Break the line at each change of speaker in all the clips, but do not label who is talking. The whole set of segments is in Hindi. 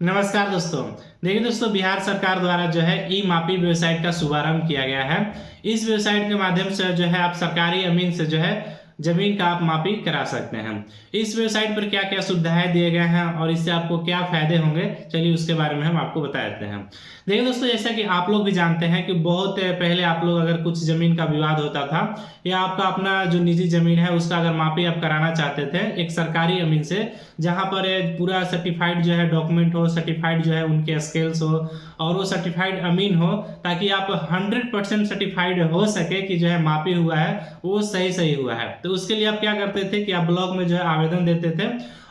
नमस्कार दोस्तों। देखिए दोस्तों, बिहार सरकार द्वारा जो है ई मापी वेबसाइट का शुभारंभ किया गया है। इस वेबसाइट के माध्यम से जो है आप सरकारी अमीन से जो है जमीन का आप मापी करा सकते हैं। इस वेबसाइट पर क्या क्या सुविधाएं दिए गए हैं और इससे आपको क्या फायदे होंगे, चलिए उसके बारे में हम आपको बता देते हैं। देखिए दोस्तों, जैसा कि आप लोग भी जानते हैं कि बहुत पहले आप लोग अगर कुछ जमीन का विवाद होता था या आपका अपना जो निजी जमीन है उसका अगर मापी आप कराना चाहते थे एक सरकारी अमीन से, जहां पर पूरा सर्टिफाइड जो है डॉक्यूमेंट हो, सर्टिफाइड जो है उनके स्केल्स हो और वो सर्टिफाइड अमीन हो, ताकि आप 100% सर्टिफाइड हो सके कि जो है मापी हुआ है वो सही सही हुआ है। तो उसके लिए आप क्या करते थे कि आप ब्लॉक में जो है आवेदन देते थे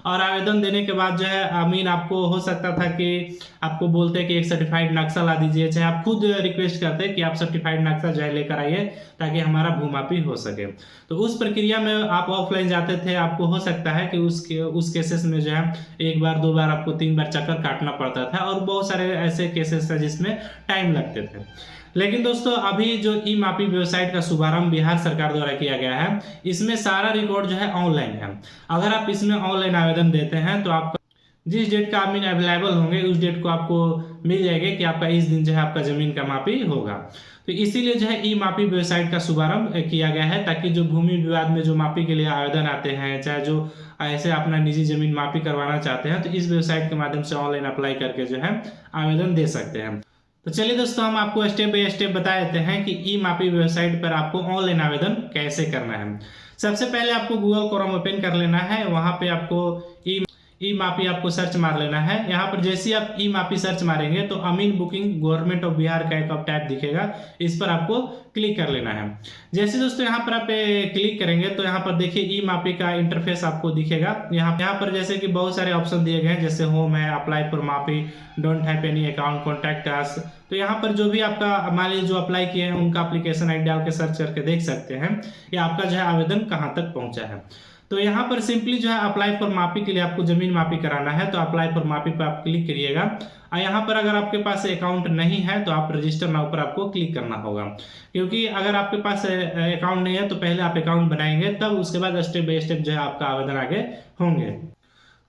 और आवेदन देने के बाद जो है अमीन आपको हो सकता था कि आपको बोलते कि एक सर्टिफाइड नक्शा ला दीजिए, चाहे आप खुद रिक्वेस्ट करते कि आप सर्टिफाइड नक्शा जो है लेकर आइए ताकि हमारा भूमापी हो सके। तो उस प्रक्रिया में आप ऑफलाइन जाते थे, आपको हो सकता है कि उस केसेस में जो है एक बार दो बार आपको 3 बार चक्कर काटना पड़ता था और बहुत सारे ऐसे केसेस थे जिसमें टाइम लगते थे। लेकिन दोस्तों, अभी जो ई मापी वेबसाइट का शुभारंभ बिहार सरकार द्वारा किया गया है, इसमें सारा रिकॉर्ड जो है ऑनलाइन है। अगर आप इसमें ऑनलाइन आवेदन देते हैं तो आपका जिस डेट का अमीन अवेलेबल होंगे उस डेट को आपको मिल जाएगा कि आपका इस दिन जो है आपका जमीन का मापी होगा। तो इसीलिए जो है ई मापी वेबसाइट का शुभारंभ किया गया है, ताकि जो भूमि विवाद में जो मापी के लिए आवेदन आते हैं, चाहे जो ऐसे अपना निजी जमीन मापी करवाना चाहते हैं, तो इस वेबसाइट के माध्यम से ऑनलाइन अप्लाई करके जो है आवेदन दे सकते हैं। तो चलिए दोस्तों, हम आपको स्टेप बाय स्टेप बता देते हैं कि ई मापी वेबसाइट पर आपको ऑनलाइन आवेदन कैसे करना है। सबसे पहले आपको गूगल क्रोम ओपन कर लेना है, वहां पे आपको ई मापी आपको सर्च मार लेना है। यहाँ पर जैसे ही आप ई मापी सर्च मारेंगे तो अमीन बुकिंग गवर्नमेंट ऑफ बिहार का एक टैब दिखेगा, इस पर आपको क्लिक कर लेना है। जैसे दोस्तों यहाँ पर आप क्लिक करेंगे तो यहाँ पर देखिए ई मापी का इंटरफेस आपको दिखेगा। यहाँ पर जैसे कि बहुत सारे ऑप्शन दिए गए हैं, जैसे होम है, अप्लाई फॉर मापी, don't have any account, contact us. तो यहाँ पर जो भी आपका मान लीजिए जो अप्लाई किए हैं उनका एप्लीकेशन आई डाल के सर्च करके देख सकते हैं कि आपका जो है आवेदन कहाँ तक पहुंचा है। तो यहाँ पर सिंपली जो है अप्लाई फॉर मापी के लिए आपको जमीन मापी कराना है, तो अप्लाई फॉर मापी पर आप क्लिक करिएगा। और यहाँ पर अगर आपके पास अकाउंट नहीं है तो आप रजिस्टर नाउ पर आपको क्लिक करना होगा, क्योंकि अगर आपके पास अकाउंट नहीं है तो पहले आप अकाउंट बनाएंगे, तब उसके बाद स्टेप बाय स्टेप जो है आपका आवेदन आगे होंगे।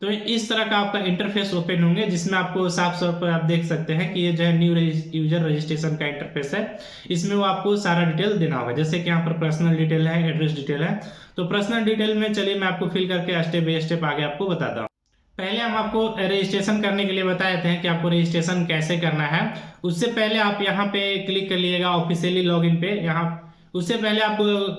तो इस तरह का आपका इंटरफेस ओपन होंगे, जिसमें आपको साफ तौर पर आप देख सकते हैं कि ये जो है न्यू यूजर रजिस्ट्रेशन का इंटरफेस है। इसमें वो आपको सारा डिटेल देना होगा, जैसे कि यहाँ पर पर्सनल डिटेल है, एड्रेस डिटेल है। तो पर्सनल डिटेल में चलिए मैं आपको फिल करके स्टेप बाय स्टेप आगे आपको बताता हूँ। पहले हम आपको रजिस्ट्रेशन करने के लिए बताए थे कि आपको रजिस्ट्रेशन कैसे करना है। उससे पहले आप यहाँ पे क्लिक कर लीजिएगा ऑफिशियली लॉगिन पे। यहाँ उससे पहले आप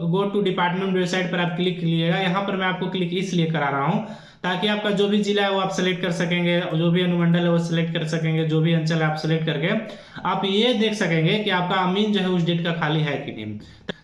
गो टू डिपार्टमेंट वेबसाइट पर आप क्लिक कीजिएगा। यहाँ पर मैं आपको क्लिक इसलिए करा रहा हूँ ताकि आपका जो भी जिला है वो आप सेलेक्ट कर सकेंगे, जो भी अनुमंडल है वो सिलेक्ट कर सकेंगे, जो भी अंचल है आप सेलेक्ट करके आप ये देख सकेंगे कि आपका अमीन जो है उस डेट का खाली है कि नहीं।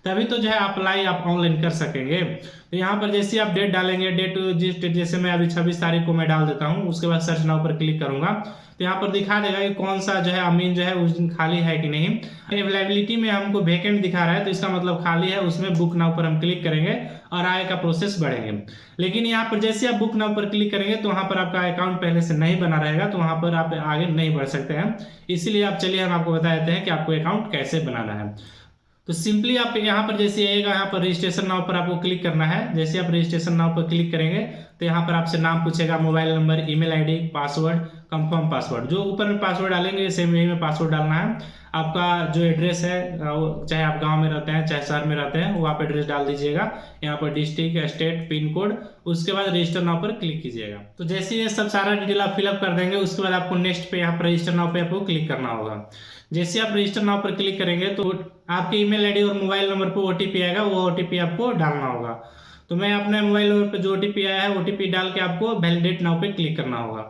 तभी तो जो है अप्लाई आप ऑनलाइन कर सकेंगे। तो यहाँ पर जैसे आप डेट डालेंगे, डेट जिस डेट, जैसे मैं अभी 26 तारीख को मैं डाल देता हूँ, उसके बाद सर्च नाउ पर क्लिक करूंगा तो यहाँ पर दिखा देगा कि कौन सा जो है अमीन जो है उस दिन खाली है कि नहीं। अवेलेबिलिटी में हमको वेकेंट दिखा रहा है तो इसका मतलब खाली है, उसमें बुक नाउ पर हम क्लिक करेंगे और आगे का प्रोसेस बढ़ेंगे। लेकिन यहाँ पर जैसे आप बुक नाउ पर क्लिक करेंगे तो वहाँ पर आपका अकाउंट पहले से नहीं बना रहेगा, तो वहाँ पर आप आगे नहीं बढ़ सकते हैं। इसीलिए आप चलिए हम आपको बता देते हैं कि आपको अकाउंट कैसे बनाना है। तो सिंपली आप यहाँ पर जैसे आएगा, यहाँ पर रजिस्ट्रेशन नाउ पर आपको क्लिक करना है। जैसे आप रजिस्ट्रेशन नाउ पर क्लिक करेंगे तो यहाँ पर आपसे नाम पूछेगा, mobile number, email ID, password, confirm password. जो ऊपर में पासवर्ड डालेंगे सेम यही में पासवर्ड डालना है। आपका जो एड्रेस है, चाहे आप गांव में रहते हैं चाहे शहर में रहते हैं, वो आप एड्रेस डाल दीजिएगा। यहाँ पर डिस्ट्रिक्ट, स्टेट, पिन कोड, उसके बाद रजिस्टर नाउ पर क्लिक कीजिएगा। तो जैसे ये सब सारा डिटेल आप फिलअप कर देंगे, उसके बाद आपको नेक्स्ट पे यहाँ पर रजिस्टर नाउ पे आपको क्लिक करना होगा। जैसे आप रजिस्टर नाउ पर क्लिक करेंगे तो आपके ईमेल आईडी और मोबाइल नंबर पर ओटीपी आएगा, वो ओटीपी आपको डालना होगा। तो मैं अपने मोबाइल नंबर पर जो ओटीपी आया है ओटीपी डाल के आपको वैलिडेट नाउ पे क्लिक करना होगा।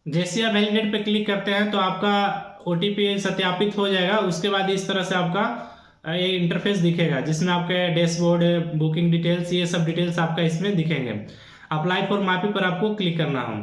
जैसे आप वैलिडेट पे क्लिक करते हैं तो आपका ओटीपी सत्यापित हो जाएगा। उसके बाद इस तरह से आपका ये इंटरफेस दिखेगा, जिसमें आपके डैशबोर्ड, बुकिंग डिटेल्स, ये सब डिटेल्स आपका इसमें दिखेंगे। अप्लाई फॉर मापी पर आपको क्लिक करना हो।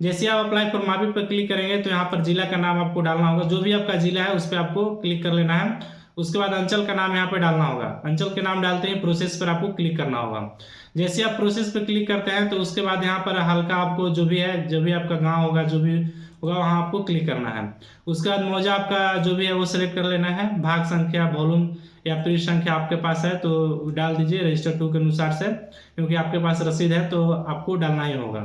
जैसे आप अप्लाई फॉर मापी पर क्लिक करेंगे तो यहाँ पर जिला का नाम आपको डालना होगा, जो भी आपका जिला है उस पर आपको क्लिक कर लेना है। उसके बाद अंचल का नाम यहाँ पे डालना होगा। अंचल के नाम डालते ही प्रोसेस पर आपको क्लिक करना होगा। जैसे आप प्रोसेस पर क्लिक करते हैं तो उसके बाद यहाँ पर हल्का आपको जो भी है, जो भी आपका गांव होगा, जो भी होगा वहाँ आपको क्लिक करना है। उसके बाद मौजा आपका जो भी है वो सिलेक्ट कर लेना है। भाग संख्या, वॉल्यूम या पृष्ठ संख्या आपके पास है तो डाल दीजिए रजिस्टर 2 के अनुसार से, क्योंकि आपके पास रसीद है तो आपको डालना ही होगा।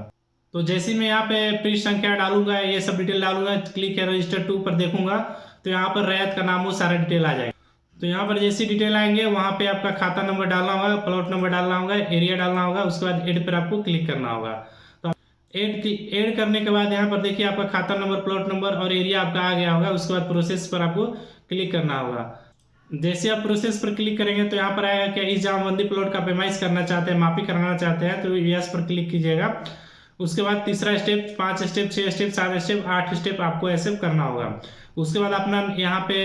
तो जैसे ही मैं यहाँ पे पृष्ठ संख्या डालूंगा, ये सब डिटेल डालूंगा, क्लिक या रजिस्टर टू पर देखूंगा तो यहाँ पर रैयत का नाम वो सारा डिटेल आ जाएगा। तो यहाँ पर जैसी डिटेल आएंगे वहाँ पे आपका खाता नंबर डालना होगा, प्लॉट नंबर डालना होगा, एरिया डालना होगा, उसके बाद ऐड पर आपको क्लिक करना होगा। तो ऐड करने के बाद यहाँ पर देखिए आपका खाता नंबर, प्लॉट नंबर और एरिया आपका आ गया होगा। उसके बाद प्रोसेस पर आपको क्लिक करना होगा। जैसे आप प्रोसेस पर क्लिक करेंगे तो यहाँ पर आएगा क्या इस जमाबंदी प्लॉट का पेमाइश करना चाहते हैं, मापी कराना चाहते हैं, तो यस पर क्लिक कीजिएगा। उसके बाद तीसरा step, 5 step, 6 step, 7 step, 8 step आपको ऐसे करना होगा। उसके बाद अपना यहाँ पे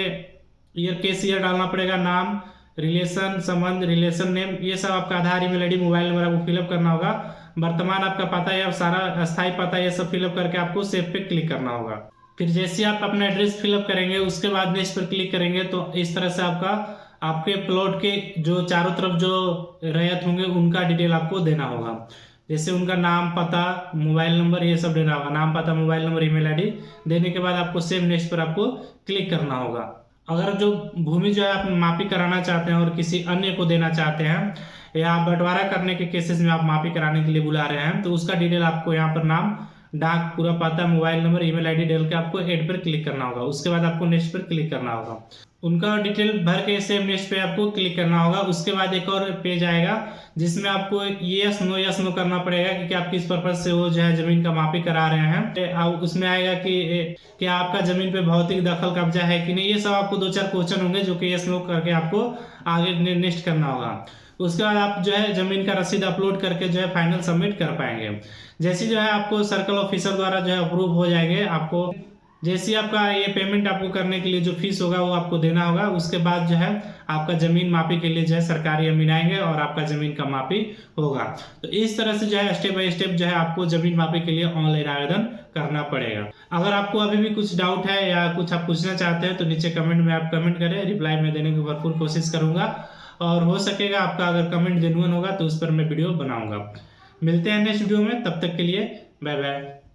केस ईयर डालना पड़ेगा, नाम, रिलेशन, संबंध, रिलेशन नेम, ये सब आपका आधार, ईमेल आईडी, मोबाइल नंबर आपको फिलअप करना होगा। वर्तमान आपका पता है, सारा अस्थायी पता, ये सब फिलअप करके आपको सेव पे क्लिक करना होगा। फिर जैसे आप अपना एड्रेस फिलअप करेंगे उसके बाद नेक्स्ट पर क्लिक करेंगे तो इस तरह से आपके प्लॉट के जो चारों तरफ जो रैयत होंगे उनका डिटेल आपको देना होगा। जैसे उनका नाम, पता, मोबाइल नंबर, ये सब देना होगा। नाम, पता, मोबाइल नंबर, ईमेल आईडी देने के बाद आपको सेव नेक्स्ट पर आपको क्लिक करना होगा। अगर जो भूमि जो है आप मापी कराना चाहते हैं और किसी अन्य को देना चाहते हैं या बंटवारा करने के केसेस में आप मापी कराने के लिए बुला रहे हैं तो उसका डिटेल आपको यहाँ पर नाम, डाक, पूरा पता, मोबाइल नंबर, ईमेल आईडी डाल के आपको ऐड पर क्लिक करना होगा। उसके बाद आपको नेक्स्ट पर क्लिक करना होगा। उनका डिटेल भर के सेव नेक्स्ट पे आपको क्लिक करना होगा। उसके बाद एक और पेज आएगा जिसमें आपको यस नो करना पड़ेगा कि आप किस पर्पज से वो जो है जमीन का मापी करा रहे हैं। उसमें आएगा कि आपका जमीन पे भौतिक दखल कब्जा है कि नहीं। ये सब आपको 2-4 क्वेश्चन होंगे जो कि यस नो करके आपको आगे नेक्स्ट करना होगा। उसके बाद आप जो है जमीन का रसीद अपलोड करके जो है फाइनल सबमिट कर पाएंगे। जैसे जो है आपको सर्कल ऑफिसर द्वारा जो है अप्रूव हो जाएंगे। आपको जैसे आपका ये पेमेंट आपको करने के लिए जो फीस होगा वो आपको देना होगा। उसके बाद जो है आपका जमीन मापी के लिए जो है सरकारी अमीन आएंगे और आपका जमीन का मापी होगा। तो इस तरह से जो है स्टेप बाय स्टेप जो है आपको जमीन मापी के लिए ऑनलाइन आवेदन करना पड़ेगा। अगर आपको अभी भी कुछ डाउट है या कुछ आप पूछना चाहते हैं तो नीचे कमेंट में आप कमेंट करें, रिप्लाई में देने की भरपूर कोशिश करूंगा। और हो सकेगा आपका अगर कमेंट जेन्युइन होगा तो उस पर मैं वीडियो बनाऊंगा। मिलते हैं नेक्स्ट वीडियो में, तब तक के लिए बाय बाय।